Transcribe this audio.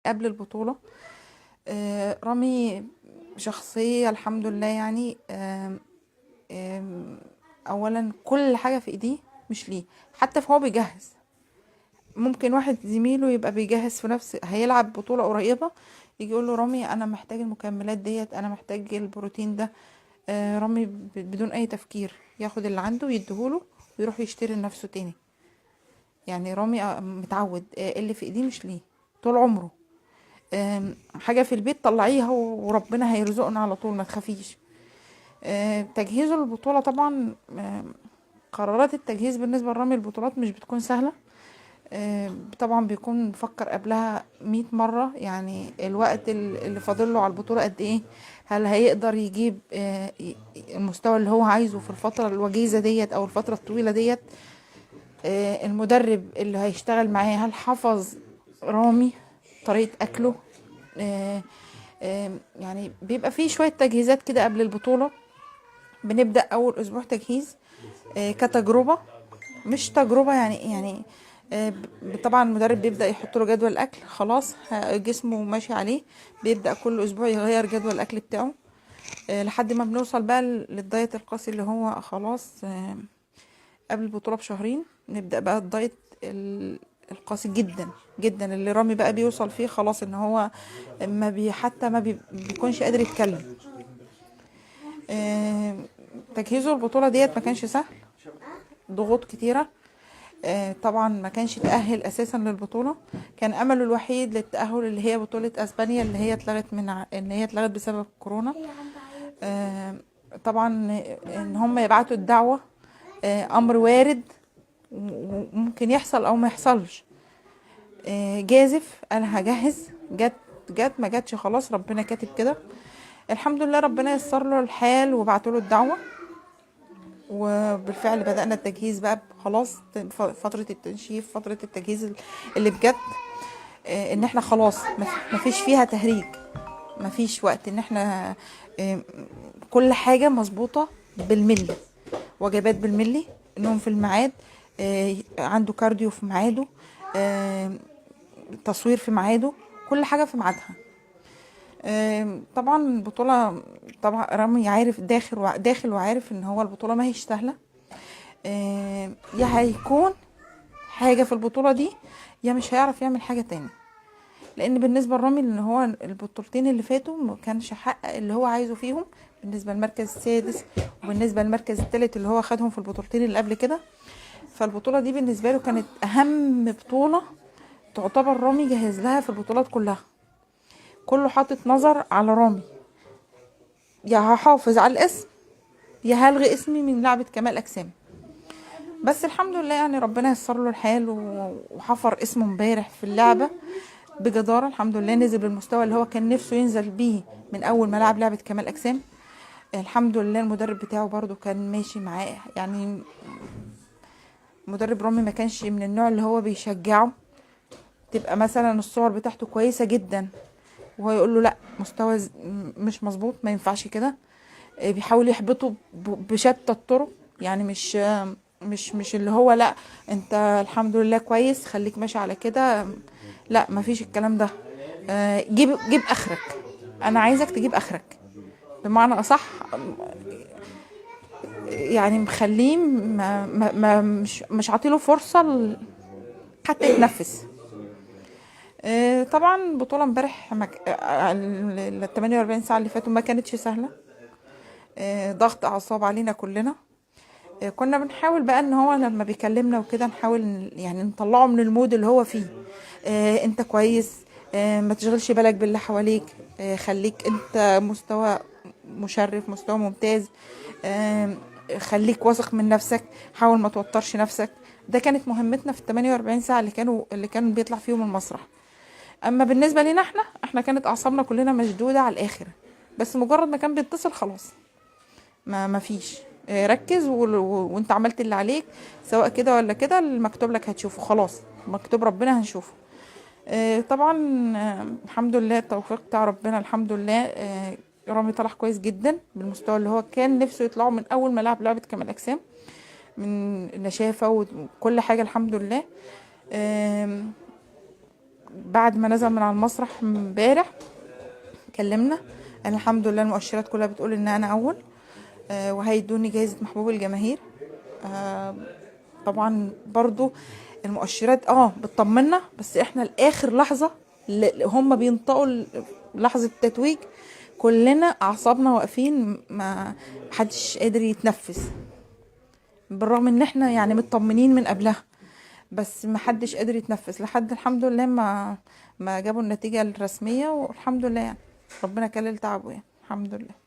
قبل البطولة. رامي شخصية الحمد لله يعني. اولا كل حاجة في ايديه مش ليه، حتى فهو بيجهز. ممكن واحد زميله يبقى بيجهز في نفس هيلعب بطولة قريبة، يجي يقول له رامي انا محتاج المكملات ديت، انا محتاج البروتين ده. رامي بدون اي تفكير ياخد اللي عنده يديهوله ويروح يشتري لنفسه تاني. يعني رامي متعود، اللي في ايديه مش ليه طول عمره. حاجة في البيت طلعيها وربنا هيرزقنا على طول، ما تخافيش. تجهيزه للبطولة طبعا. قرارات التجهيز بالنسبة لرامي البطولات مش بتكون سهلة. طبعا بيكون مفكر قبلها 100 مرة، يعني الوقت اللي فاضله على البطولة قد ايه، هل هيقدر يجيب المستوى اللي هو عايزه في الفترة الوجيزة ديت او الفترة الطويلة ديت. المدرب اللي هيشتغل معاه هل حفظ رامي طريقة اكله. آه، يعني بيبقى فيه شوية تجهيزات كده قبل البطولة. بنبدأ أول أسبوع تجهيز كتجربة، مش تجربة يعني. طبعا المدرب بيبدأ يحط له جدول الأكل، خلاص جسمه ماشي عليه، بيبدأ كل أسبوع يغير جدول الأكل بتاعه لحد ما بنوصل بقى للدايت القاسي اللي هو خلاص. قبل البطولة بشهرين نبدأ بقى الدايت القاسي جدا جدا، اللي رامي بقى بيوصل فيه خلاص ان هو حتى ما بيكونش قادر يتكلم. آه، تجهيزه البطولة ديت ما كانش سهل، ضغوط كتيرة. طبعا ما كانش تأهل اساسا للبطولة. كان امله الوحيد للتأهل اللي هي بطولة اسبانيا، اللي هي اتلغت بسبب كورونا. آه، طبعا ان هم يبعتوا الدعوة امر وارد وممكن يحصل او ما يحصلش. جازف انا هجهز، جت ما جاتش خلاص ربنا كاتب كده. الحمد لله ربنا يسر له الحال وبعتوا له الدعوه، وبالفعل بدأنا التجهيز بقى خلاص. فترة التنشيف، فترة التجهيز اللي بجد. ان احنا خلاص ما فيش فيها تهريج، ما فيش وقت ان احنا آه، كل حاجة مظبوطة بالملي، وجبات بالملي، نوم في الميعاد، عنده كارديو في ميعاده، تصوير في ميعاده، كل حاجة في ميعادها. طبعا البطولة، طبعا رامي عارف داخل وعارف ان هو البطولة ما هيش سهلة. يا هيكون حاجة في البطولة دي، يا مش هيعرف يعمل حاجة تاني. لان بالنسبة لرامي ان هو البطولتين اللي فاتوا ما كانش حقق اللي هو عايزه فيهم، بالنسبة للمركز السادس وبالنسبة للمركز الثالث اللي هو خدهم في البطولتين اللي قبل كده. فالبطولة دي بالنسبة له كانت اهم بطولة تعتبر رامي جهز لها في البطولات كلها. كله حاطط نظر على رامي، يا هحافظ على الاسم يا هلغي اسمي من لعبة كمال أجسام. بس الحمد لله يعني ربنا يسر له الحال وحفر اسمه امبارح في اللعبة بجدارة. الحمد لله نزل بالمستوى اللي هو كان نفسه ينزل بيه من أول ما لعب لعبة كمال أجسام. الحمد لله المدرب بتاعه برضو كان ماشي معاه، يعني مدرب رامي ما كانش من النوع اللي هو بيشجعه. تبقى مثلا الصور بتاعته كويسة جدا وهو يقول له لا، مستوى مش مظبوط، ما ينفعش كده. بيحاول يحبطه بشتى الطرق. يعني مش اللي هو لا انت الحمد لله كويس خليك ماشي على كده، لا مفيش الكلام ده. جيب اخرك، انا عايزك تجيب اخرك بمعنى اصح. يعني مخليه مش عاطيله فرصة حتى يتنفس. طبعا بطولة امبارح ال 48 ساعة اللي فاتوا ما كانتش سهلة. ضغط اعصاب علينا كلنا. كنا بنحاول بقى ان هو لما بيكلمنا وكده نحاول يعني نطلعه من المود اللي هو فيه. انت كويس، ما تشغلش بالك باللي حواليك، خليك انت مستوى مشرف، مستوى ممتاز. آه خليك واثق من نفسك، حاول ما توترش نفسك. ده كانت مهمتنا في ال 48 ساعة اللي كانوا بيطلع فيهم المسرح. اما بالنسبة لنا احنا كانت اعصابنا كلنا مشدودة على الاخر، بس مجرد ما كان بيتصل خلاص ما فيش. ركز وانت عملت اللي عليك، سواء كده ولا كده المكتوب لك هتشوفه، خلاص مكتوب ربنا هنشوفه. طبعا الحمد لله التوفيق بتاع ربنا، الحمد لله. رامي طلع كويس جدا بالمستوى اللي هو كان نفسه يطلعه من اول ما لعب لعبة كمال اجسام، من نشافة وكل حاجة الحمد لله. بعد ما نزل من على المسرح امبارح كلمنا، انا الحمد لله المؤشرات كلها بتقول ان انا اول، وهيدوني جايزة محبوب الجماهير. آه، طبعا برضو المؤشرات بتطمنا، بس احنا لاخر لحظة هم بينطقوا لحظة التتويج كلنا اعصابنا واقفين، ما حدش قادر يتنفس، بالرغم ان احنا يعني مطمنين من قبلها، بس ما حدش قادر يتنفس لحد الحمد لله ما جابوا النتيجة الرسمية، والحمد لله يعني ربنا كلل تعبه يعني الحمد لله.